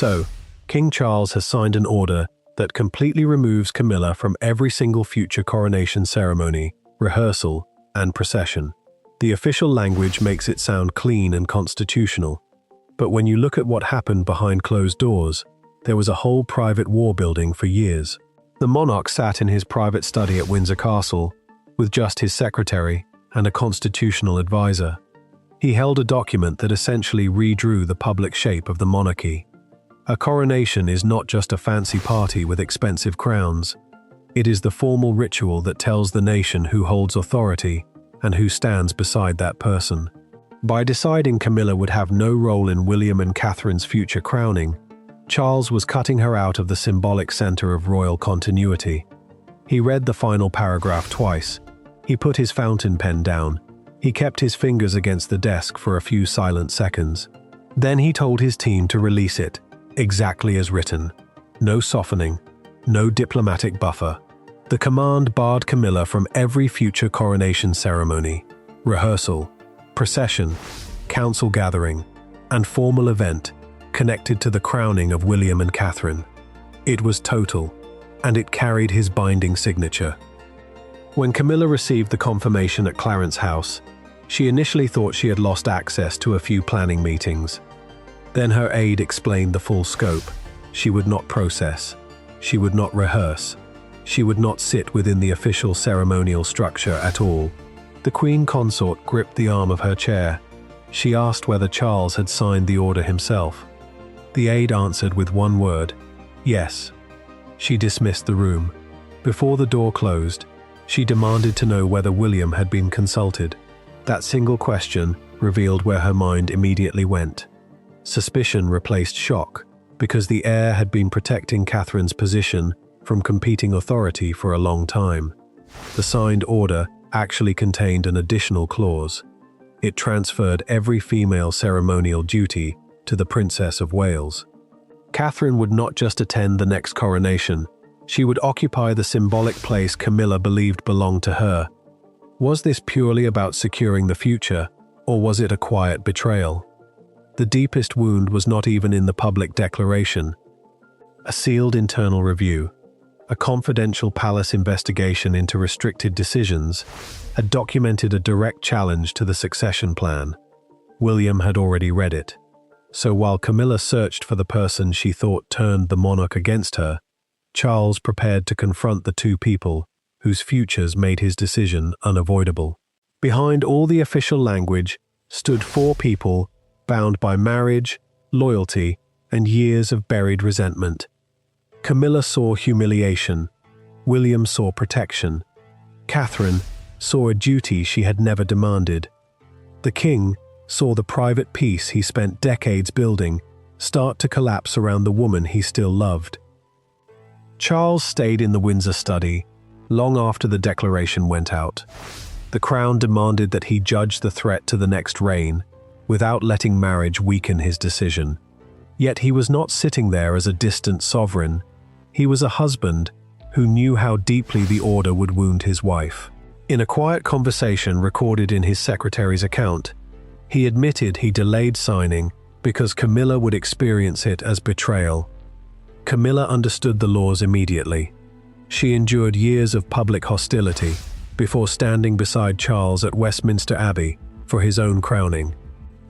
So, King Charles has signed an order that completely removes Camilla from every single future coronation ceremony, rehearsal, and procession. The official language makes it sound clean and constitutional, but when you look at what happened behind closed doors, there was a whole private war building for years. The monarch sat in his private study at Windsor Castle, with just his secretary and a constitutional advisor. He held a document that essentially redrew the public shape of the monarchy. A coronation is not just a fancy party with expensive crowns. It is the formal ritual that tells the nation who holds authority and who stands beside that person. By deciding Camilla would have no role in William and Catherine's future crowning, Charles was cutting her out of the symbolic center of royal continuity. He read the final paragraph twice. He put his fountain pen down. He kept his fingers against the desk for a few silent seconds. Then he told his team to release it, exactly as written. No softening, no diplomatic buffer. The command barred Camilla from every future coronation ceremony, rehearsal, procession, council gathering, and formal event connected to the crowning of William and Catherine. It was total, and it carried his binding signature. When Camilla received the confirmation at Clarence House, she initially thought she had lost access to a few planning meetings. Then her aide explained the full scope. She would not process. She would not rehearse. She would not sit within the official ceremonial structure at all. The Queen Consort gripped the arm of her chair. She asked whether Charles had signed the order himself. The aide answered with one word, yes. She dismissed the room. Before the door closed, she demanded to know whether William had been consulted. That single question revealed where her mind immediately went. Suspicion replaced shock, because the heir had been protecting Catherine's position from competing authority for a long time. The signed order actually contained an additional clause. It transferred every female ceremonial duty to the Princess of Wales. Catherine would not just attend the next coronation, she would occupy the symbolic place Camilla believed belonged to her. Was this purely about securing the future, or was it a quiet betrayal? The deepest wound was not even in the public declaration. A sealed internal review, a confidential palace investigation into restricted decisions, had documented a direct challenge to the succession plan. William had already read it. So while Camilla searched for the person she thought turned the monarch against her, Charles prepared to confront the two people whose futures made his decision unavoidable. Behind all the official language stood four people bound by marriage, loyalty, and years of buried resentment. Camilla saw humiliation. William saw protection. Catherine saw a duty she had never demanded. The king saw the private peace he spent decades building start to collapse around the woman he still loved. Charles stayed in the Windsor study long after the declaration went out. The crown demanded that he judge the threat to the next reign without letting marriage weaken his decision. Yet he was not sitting there as a distant sovereign. He was a husband who knew how deeply the order would wound his wife. In a quiet conversation recorded in his secretary's account, he admitted he delayed signing because Camilla would experience it as betrayal. Camilla understood the laws immediately. She endured years of public hostility before standing beside Charles at Westminster Abbey for his own crowning.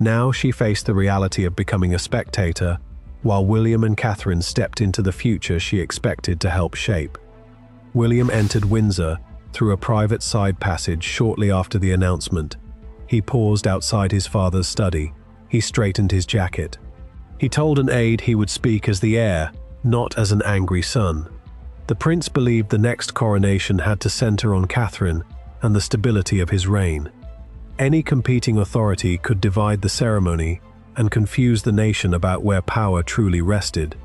Now she faced the reality of becoming a spectator, while William and Catherine stepped into the future she expected to help shape. William entered Windsor through a private side passage shortly after the announcement. He paused outside his father's study. He straightened his jacket. He told an aide he would speak as the heir, not as an angry son. The prince believed the next coronation had to center on Catherine and the stability of his reign. Any competing authority could divide the ceremony and confuse the nation about where power truly rested.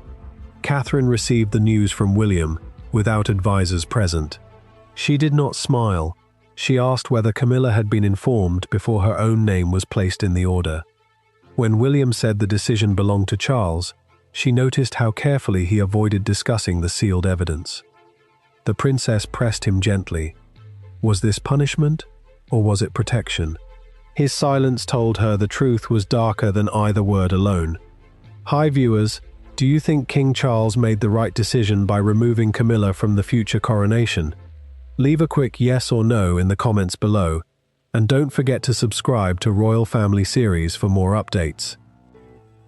Catherine received the news from William without advisors present. She did not smile. She asked whether Camilla had been informed before her own name was placed in the order. When William said the decision belonged to Charles, she noticed how carefully he avoided discussing the sealed evidence. The princess pressed him gently. Was this punishment, or was it protection? His silence told her the truth was darker than either word alone. Hi viewers, Do you think King Charles made the right decision by removing Camilla from the future coronation? Leave a quick yes or no in the comments below, and don't forget to subscribe to Royal Family Series for more updates.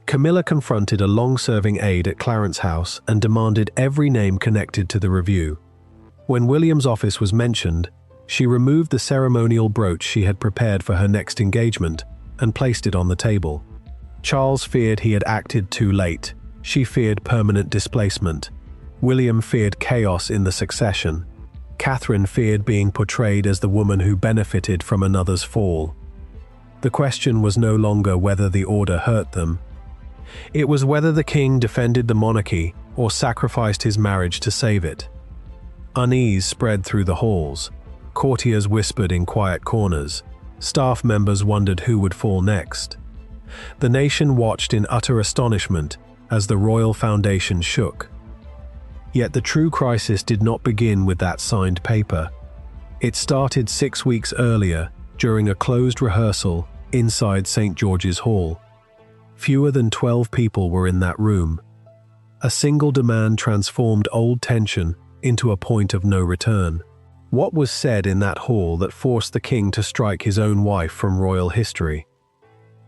Camilla confronted a long-serving aide at Clarence House and demanded every name connected to the review. When William's office was mentioned, she removed the ceremonial brooch she had prepared for her next engagement and placed it on the table. Charles feared he had acted too late. She feared permanent displacement. William feared chaos in the succession. Catherine feared being portrayed as the woman who benefited from another's fall. The question was no longer whether the order hurt them. It was whether the king defended the monarchy or sacrificed his marriage to save it. Unease spread through the halls. Courtiers whispered in quiet corners. Staff members wondered who would fall next. The nation watched in utter astonishment as the royal foundation shook. Yet the true crisis did not begin with that signed paper. It started 6 weeks earlier, during a closed rehearsal inside St. George's Hall. Fewer than 12 people were in that room. A single demand transformed old tension into a point of no return. What was said in that hall that forced the king to strike his own wife from royal history?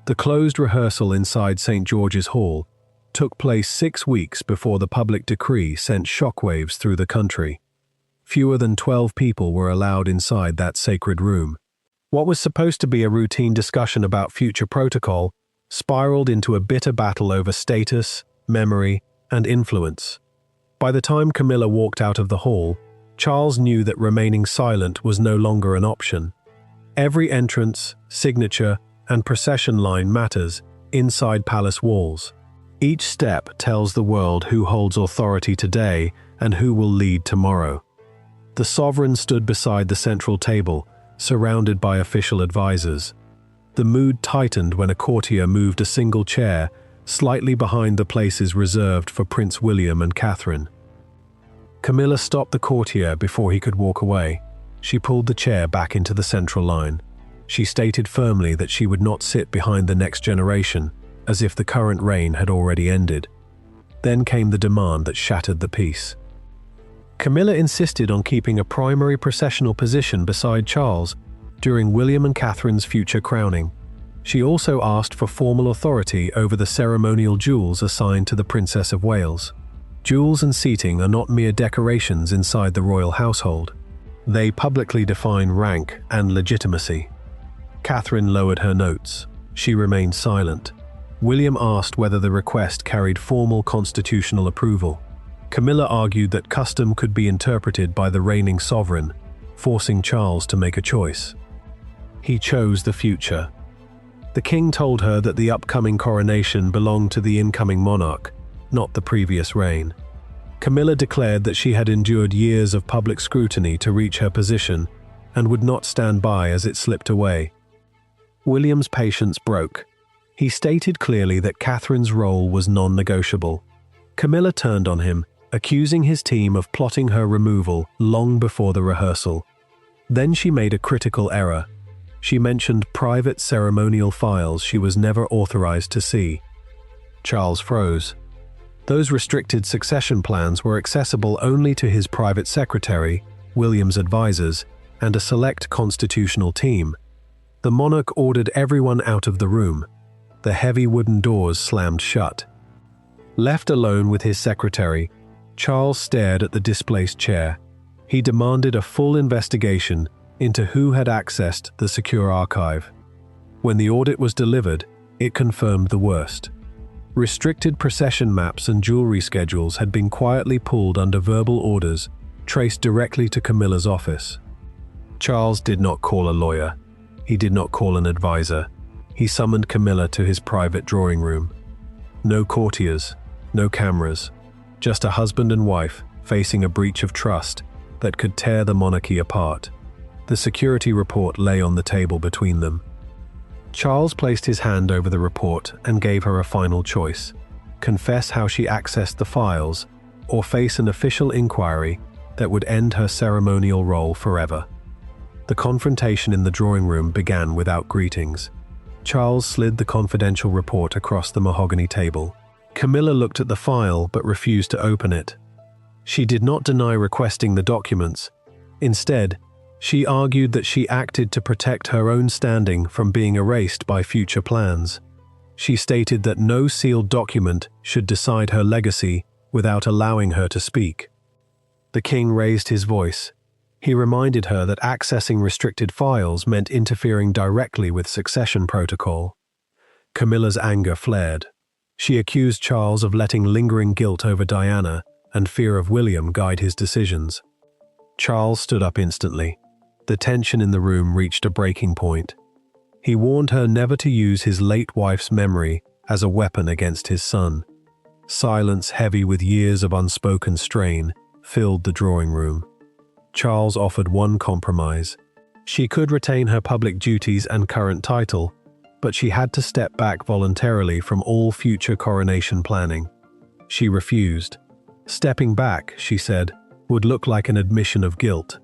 The closed rehearsal inside St. George's Hall took place 6 weeks before the public decree sent shockwaves through the country. Fewer than 12 people were allowed inside that sacred room. What was supposed to be a routine discussion about future protocol spiraled into a bitter battle over status, memory, and influence. By the time Camilla walked out of the hall, Charles knew that remaining silent was no longer an option. Every entrance, signature, and procession line matters inside palace walls. Each step tells the world who holds authority today and who will lead tomorrow. The sovereign stood beside the central table, surrounded by official advisors. The mood tightened when a courtier moved a single chair slightly behind the places reserved for Prince William and Catherine. Camilla stopped the courtier before he could walk away. She pulled the chair back into the central line. She stated firmly that she would not sit behind the next generation, as if the current reign had already ended. Then came the demand that shattered the peace. Camilla insisted on keeping a primary processional position beside Charles during William and Catherine's future crowning. She also asked for formal authority over the ceremonial jewels assigned to the Princess of Wales. Jewels and seating are not mere decorations inside the royal household. They publicly define rank and legitimacy. Catherine lowered her notes. She remained silent. William asked whether the request carried formal constitutional approval. Camilla argued that custom could be interpreted by the reigning sovereign, forcing Charles to make a choice. He chose the future. The king told her that the upcoming coronation belonged to the incoming monarch, not the previous reign. Camilla declared that she had endured years of public scrutiny to reach her position and would not stand by as it slipped away. William's patience broke. He stated clearly that Catherine's role was non-negotiable. Camilla turned on him, accusing his team of plotting her removal long before the rehearsal. Then she made a critical error. She mentioned private ceremonial files she was never authorized to see. Charles froze. Those restricted succession plans were accessible only to his private secretary, William's advisors, and a select constitutional team. The monarch ordered everyone out of the room. The heavy wooden doors slammed shut. Left alone with his secretary, Charles stared at the displaced chair. He demanded a full investigation into who had accessed the secure archive. When the audit was delivered, it confirmed the worst. Restricted procession maps and jewelry schedules had been quietly pulled under verbal orders, traced directly to Camilla's office. Charles did not call a lawyer. He did not call an advisor. He summoned Camilla to his private drawing room. No courtiers, no cameras, just a husband and wife facing a breach of trust that could tear the monarchy apart. The security report lay on the table between them. Charles placed his hand over the report and gave her a final choice: confess how she accessed the files, or face an official inquiry that would end her ceremonial role forever. The confrontation in the drawing room began without greetings. Charles slid the confidential report across the mahogany table. Camilla looked at the file but refused to open it. She did not deny requesting the documents. Instead, she argued that she acted to protect her own standing from being erased by future plans. She stated that no sealed document should decide her legacy without allowing her to speak. The king raised his voice. He reminded her that accessing restricted files meant interfering directly with succession protocol. Camilla's anger flared. She accused Charles of letting lingering guilt over Diana and fear of William guide his decisions. Charles stood up instantly. The tension in the room reached a breaking point. He warned her never to use his late wife's memory as a weapon against his son. Silence, heavy with years of unspoken strain, filled the drawing room. Charles offered one compromise. She could retain her public duties and current title, but she had to step back voluntarily from all future coronation planning. She refused. Stepping back, she said, would look like an admission of guilt.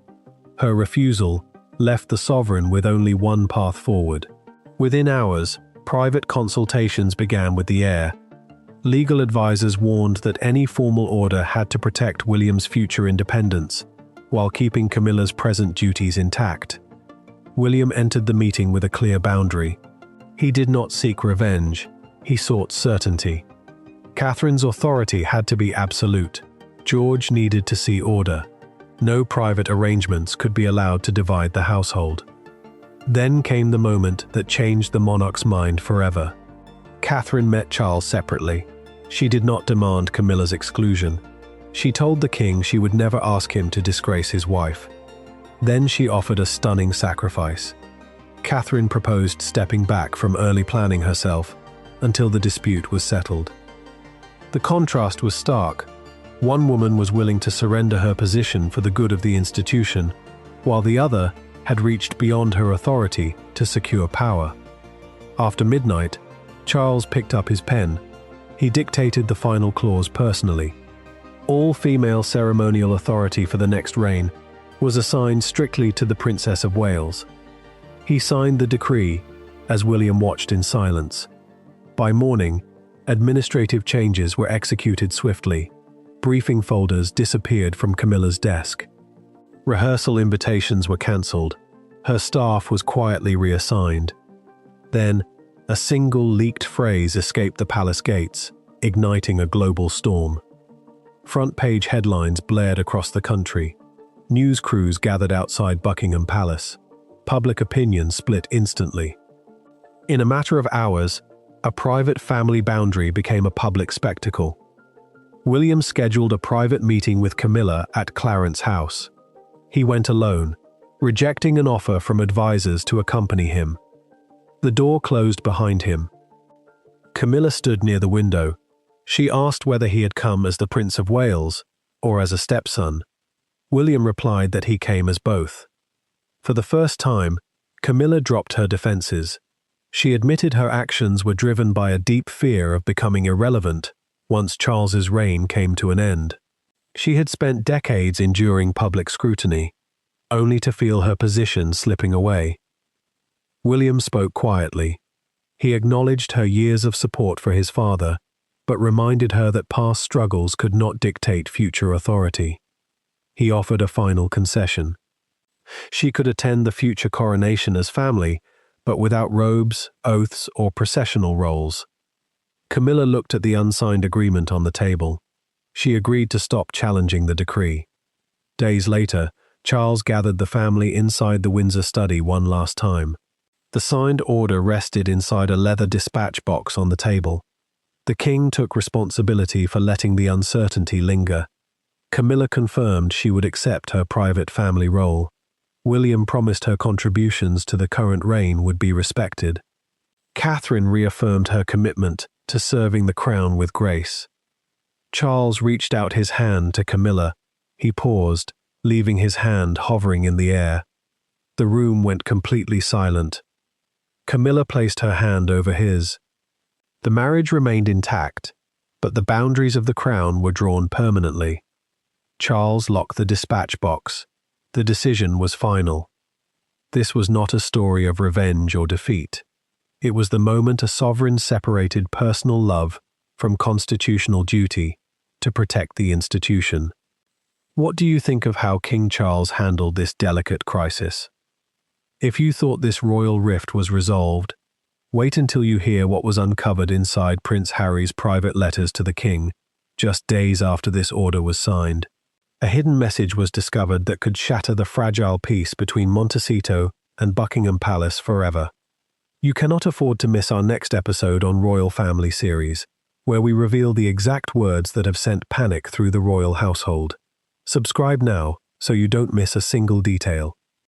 Her refusal left the sovereign with only one path forward. Within hours, private consultations began with the heir. Legal advisors warned that any formal order had to protect William's future independence, while keeping Camilla's present duties intact. William entered the meeting with a clear boundary. He did not seek revenge, he sought certainty. Catherine's authority had to be absolute. George needed to see order. No private arrangements could be allowed to divide the household. Then came the moment that changed the monarch's mind forever. Catherine met Charles separately. She did not demand Camilla's exclusion. She told the king she would never ask him to disgrace his wife. Then she offered a stunning sacrifice. Catherine proposed stepping back from early planning herself until the dispute was settled. The contrast was stark. One woman was willing to surrender her position for the good of the institution, while the other had reached beyond her authority to secure power. After midnight, Charles picked up his pen. He dictated the final clause personally. All female ceremonial authority for the next reign was assigned strictly to the Princess of Wales. He signed the decree as William watched in silence. By morning, administrative changes were executed swiftly. Briefing folders disappeared from Camilla's desk. Rehearsal invitations were cancelled. Her staff was quietly reassigned. Then, a single leaked phrase escaped the palace gates, igniting a global storm. Front-page headlines blared across the country. News crews gathered outside Buckingham Palace. Public opinion split instantly. In a matter of hours, a private family boundary became a public spectacle. William scheduled a private meeting with Camilla at Clarence House. He went alone, rejecting an offer from advisors to accompany him. The door closed behind him. Camilla stood near the window. She asked whether he had come as the Prince of Wales or as a stepson. William replied that he came as both. For the first time, Camilla dropped her defenses. She admitted her actions were driven by a deep fear of becoming irrelevant once Charles's reign came to an end. She had spent decades enduring public scrutiny, only to feel her position slipping away. William spoke quietly. He acknowledged her years of support for his father, but reminded her that past struggles could not dictate future authority. He offered a final concession. She could attend the future coronation as family, but without robes, oaths, or processional roles. Camilla looked at the unsigned agreement on the table. She agreed to stop challenging the decree. Days later, Charles gathered the family inside the Windsor study one last time. The signed order rested inside a leather dispatch box on the table. The king took responsibility for letting the uncertainty linger. Camilla confirmed she would accept her private family role. William promised her contributions to the current reign would be respected. Catherine reaffirmed her commitment to serving the crown with grace. Charles reached out his hand to Camilla. He paused, leaving his hand hovering in the air. The room went completely silent. Camilla placed her hand over his. The marriage remained intact, but the boundaries of the crown were drawn permanently. Charles locked the dispatch box. The decision was final. This was not a story of revenge or defeat. It was the moment a sovereign separated personal love from constitutional duty to protect the institution. What do you think of how King Charles handled this delicate crisis? If you thought this royal rift was resolved, wait until you hear what was uncovered inside Prince Harry's private letters to the king, just days after this order was signed. A hidden message was discovered that could shatter the fragile peace between Montecito and Buckingham Palace forever. You cannot afford to miss our next episode on Royal Family series, where we reveal the exact words that have sent panic through the royal household. Subscribe now so you don't miss a single detail.